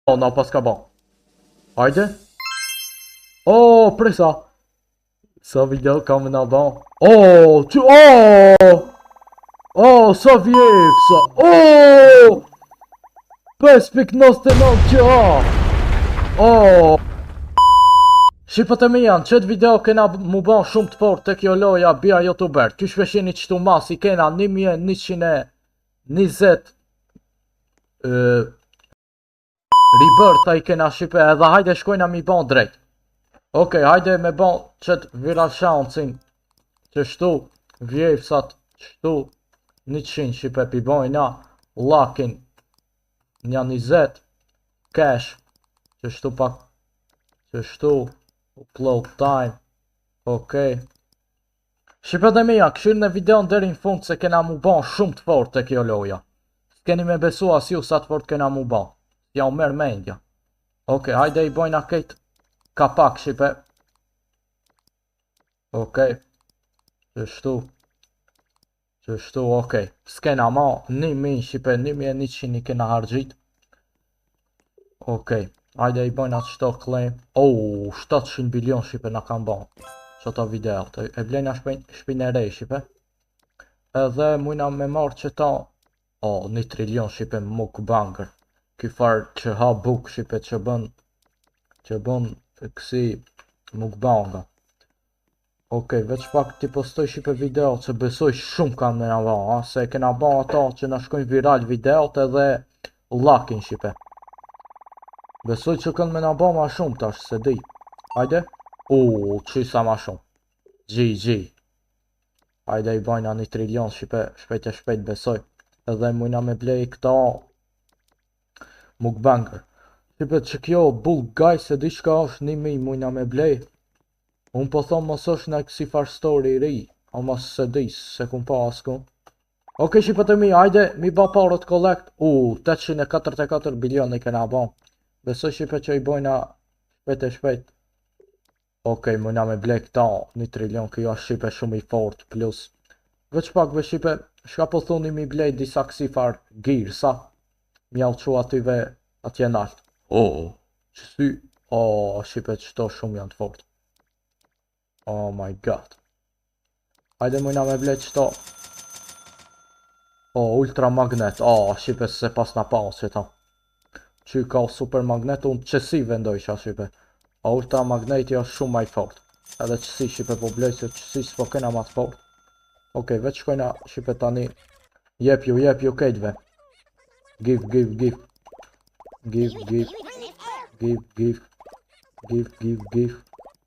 O, na pas ka bon. Hajde. O, presa. Sa video kam na bon. O, që, o! O, sa vjef, sa. O! 5.99 që a. O! Shqipët e mi janë, qëtë video kena mu bon shumë të fort të kjo loja bia youtuber. Ky shpeshini qëtu mas i kena 1120 rebirth a i kena shqipe edhe hajde shkojna mi bon drejt. Okej, hajde me bon qëtë viral shancin që shtu vjefsat shtu 100 shqipe pi bojna lakin një 20 cash që shtu pak që shtu upload time. Okej. Shqipet e mija, këshirë në videon deri në fund se kena mu bon shumë të fort të kjo loja. S'keni me besu as ju sa të fort kena mu bon. Ja u merë mendja. Okej, hajde i bojna kejt kapak shqipe. Okej. Qështu, okej. S'kena ma 1000 shqipe, 1100 i kena hargjit. Okej. Hajde i bojna qëto claim. 700 bilion shqipe na kam bon. Qëto video. E blejna shpinerej shqipe. Edhe mujna me marrë qëta. 1 trilion shqipe mukbanger. Ky farë që ha buk shqipe që bën kësi mukbanga. Okej, veç pak t'i postoj shqipe video që besoj shumë kam me nga ba. Se kena ba ata që na shkojnë viral videot edhe lakin shqipe. Besoj që kanë me nga ba ma shumë tash, se di. Hajde. Qysa ma shumë. GG. Hajde i bajna 1 trilion shqipe, shpejt besoj. Edhe mujna me blej këta mukbanger. Shqipe që kjo bulk guy se di shka është 1000 mujna me blej. Unë po thonë mos është në kësi far story i ri. O mos se di, se kun pa asku. Okej shqipe të mi, hajde, mi ba parot collect. 844 bilion i kena ba. Besoj shqipe që i bojna shpejt. Okej, mujna me blej këta 1 trilion, kjo është shqipe shumë i fort plus. Veç pak ve shqipe, shka po thuni mi blej disa kësi far gjirë, sa? Mjallë që atyve atje nalt. Qësy? Shqipe qëto shumë janë të fort. Oh my god. Hajde mujna me blej qëto. Ultra magnet. Shqipe se pas na pa që ta. Që ka super magnet, unë qësi vendojsha shqipe. Ultra magneti është shumë maj fort. Edhe qësi shqipe po blej se qësi s'po kena ma të fort. Okej, veç shkojna shqipe tani. Jep ju kejtve. Give.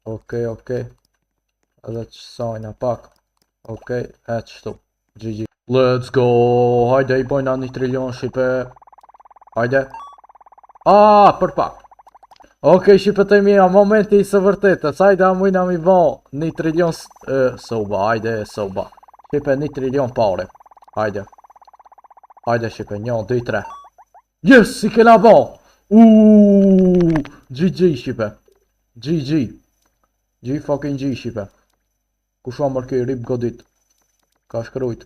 Okej. Edhe qësajna pak. Okej, e qështu. GG. Let's go. Hajde i bojna 1 trilion shqipe. Hajde. Për pak. Okej, shqipe të mija, momenti i së vërtetës. Hajde, mujna mi bo 1 trilion soba. Hajde, soba. Shqipe 1 trilion pare. Hajde. Hajde shqipe, 1, 2, 3. Yes, si kena bo. GG shqipe. GG fucking G shqipe. Kusha mërki rip godit. Ka shkrujt.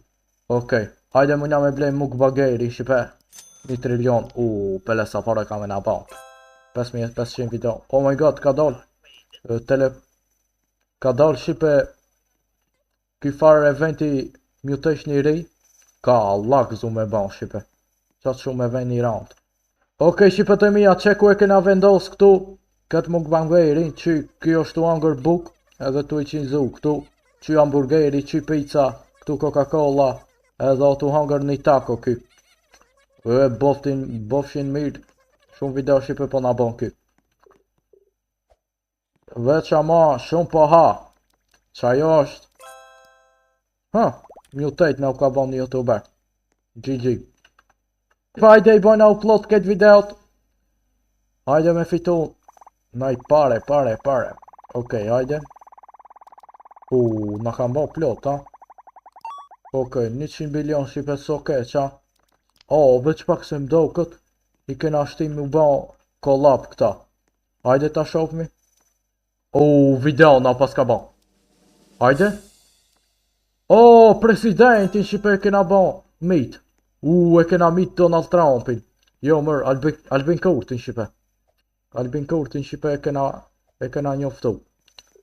Okej. Hajde mënja me blej mukbangeri shqipe. 1 trilion. Pele sa pare ka me na ba. 5500 video. Oh my god, ka dal. Ka dal shqipe. Ky farë eventi mutation i ri. Ka lak zu me ban shqipe. Qatë shumë e ven një round. Okej shqipe të mija, qeku e kena vendos këtu. Këtë mukbangeri që kjo është hunger book. Edhe tu i qinzu këtu. Që hamburgeri, që pizza. Këtu Coca-Cola. Edhe tu hunger një taco ky. Bofshin mirë. Shumë video shqipe po na bon ky. Veç ama shumë po ha. Qajo është. Mutate me u ka bon një youtuber. GG. Hajde i bojna upload këtë videot. Hajde me fitu. Naj pare. Okej, hajde. Na kam bo plot, ha. Okej, 100 bilion shqipe s'okej, qa. Veç pak se mdo kët. I kena shtim u bo collab këta. Hajde ta shofmi. Video na pas ka bo. Hajde. Presidentin shqipe e kena bo mit. E kena mit Donald Trumpin. Jo mër, Albin Kurtin shipe. Albin Kurtin shipe e kena njoftu.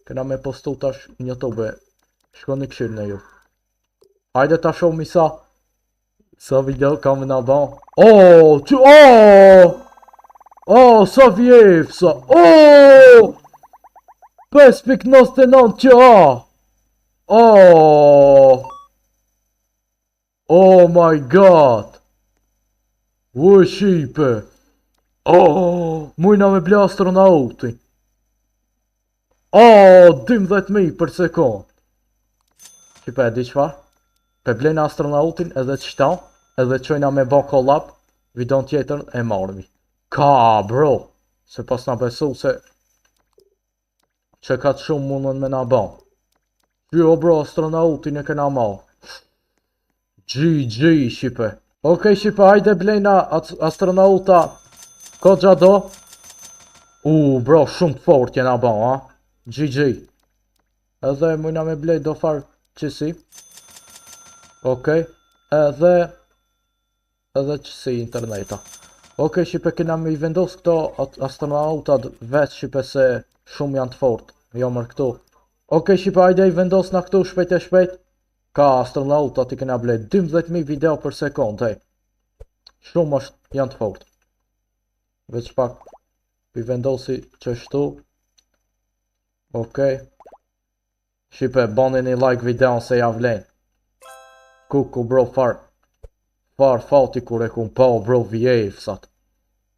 Kena me postu tash në YouTube. Shkoni këshirë në ju. Hajde ta shoh mi sa video kam në ban. Sa vjef sa. 5.99 QA. Oh my god. U shipe. Mujna me ble astronautin. 12.000 për sekund. Shipe e di qfar? Pe blejnë astronautin edhe qëta, edhe qojna me ba collab, videon tjetër e marmi. Ka bro, se pas na besu se që ka të shumë mundën me na ba. Jo bro, astronautin e kena marrë. GG shipe. Okej shipe, hajde blejna astronauta ko gjado. Bro, shumë të fort jena ba, ha? GG. Edhe mujna me blej do farë qësi. Okej, edhe qësi interneta. Okej, shipe kena me i vendos këto astronautat veç shipe se shumë janë të fort. Jo mërë këtu. Okej, shipe hajde i vendos na këtu shpejt e shpejt. Ka astronautat i kena blej 12.000 video për sekund, hej. Shumë janë të fort. Veç pak i vendosi qështu. Okej. Shipe, bani një like videon se ja vlen. Kuku bro far fati kur e kun pa bro vjefsat.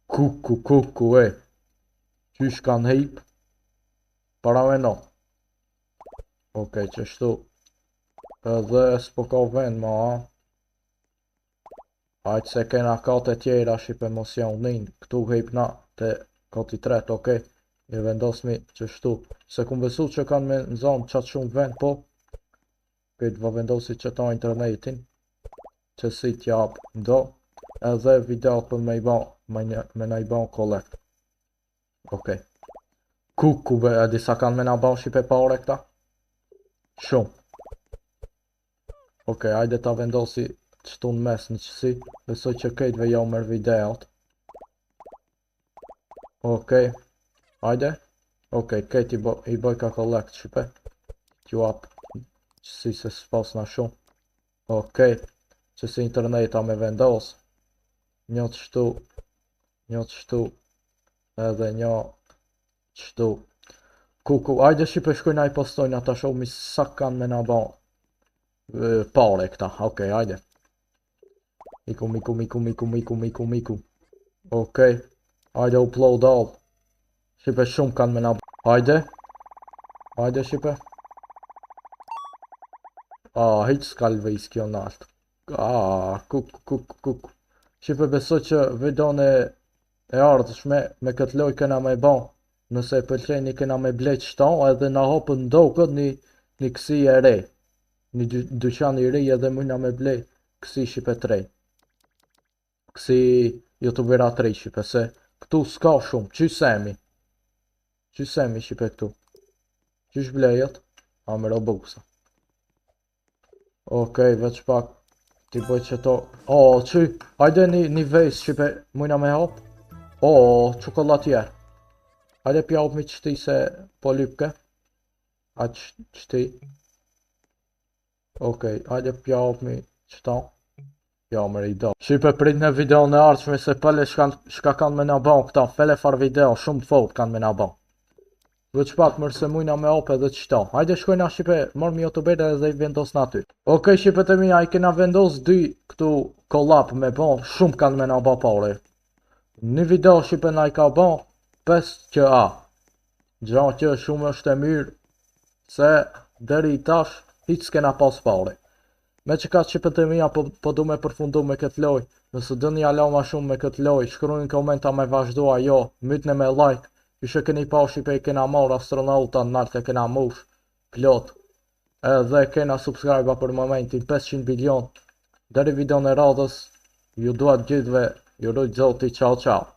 Kuku e. Qysh kanë hip? Para me no. Okej, qështu. Edhe s'po ka vend ma ha. Ajtë se kena kate tjera shipe mos janë këtu hip na te kati tret, okej. I vendosmi qështu. Se kun besu që kanë me nëzon qatë shumë vend, po. Këtë vë vendosi që ta internetin. Që si t'jap ndo. Edhe video për me na i ban collect. Okej. Kuku be, e disa kanë me na ban shipe pare këta. Shumë. Okej, hajde ta vendosi qëtu në mes në qësi. Besoj që këtëve jo mërë videot. Okej. Hajde. Okej, këtë i bëj ka collect shipe. T'ju apë. Qësi se s'pas na shumë. Okej. Qësi interneta me vendos. Një qështu. Një qështu. Edhe një qështu. Kuku. Hajde shipe shkojna i postojnë ata shumë mi sa kanë me na ban. Pare këta. Okej, hajde. Miku. Okej. Hajde upload all. Shipe shumë kanë me na ban. Hajde. Hajde shipe. Hiq s'kalve i s'kjo nalt. Kuk. Shipe beso që videon e ardhshme me këtë loj kena me ban. Nëse e pëlqeni kena me blej qëta edhe na hopën ndokët një kësi e re. Një dyqan i ri edhe mujna me blej kësi shipe të rej. Kësi youtubera të rej shipe se këtu s'ka shumë. Qysemi shipe këtu. Qysh blejet? Me robusa. Okej, veç pak ti bëj që to. Hajde një vejs shipe mujna me hop. Qokolatier. Hajde pja hop mi qëti se po lypke. A qëti. Okej, hajde pja hop mi qëta. Ja, më rejdo. Shipe prit në video në ardhshme se pëlle shka kanë me na ban këta. Fele far video, shumë të fort kanë me na ban. Veç pak mërse mujna me ope dhe qëta. Hajde shkojna shipe, marrë youtubere dhe i vendos në aty. Okej shipe të mija, i kena vendos 2 këtu collab me ban, shumë kanë me na ba pare. Një video shipe na i ka ban 5 QA. Gja që shumë është e mirë, se deri i tash, hiq s'kena pas pare. Me që ka shipe të mija, po du me përfundu me këtë loj. Nëse dëni alo ma shumë me këtë loj, shkruajnë në komenta me vazhdua jo, mytne me like. Ishe keni pa shipe i kena marrë astronauta në nalt e kena mush plot. Edhe kena subscribe për momentin 500 bilion. Deri video në radhës, ju duat gjithve, ju rujt zoti, ciao.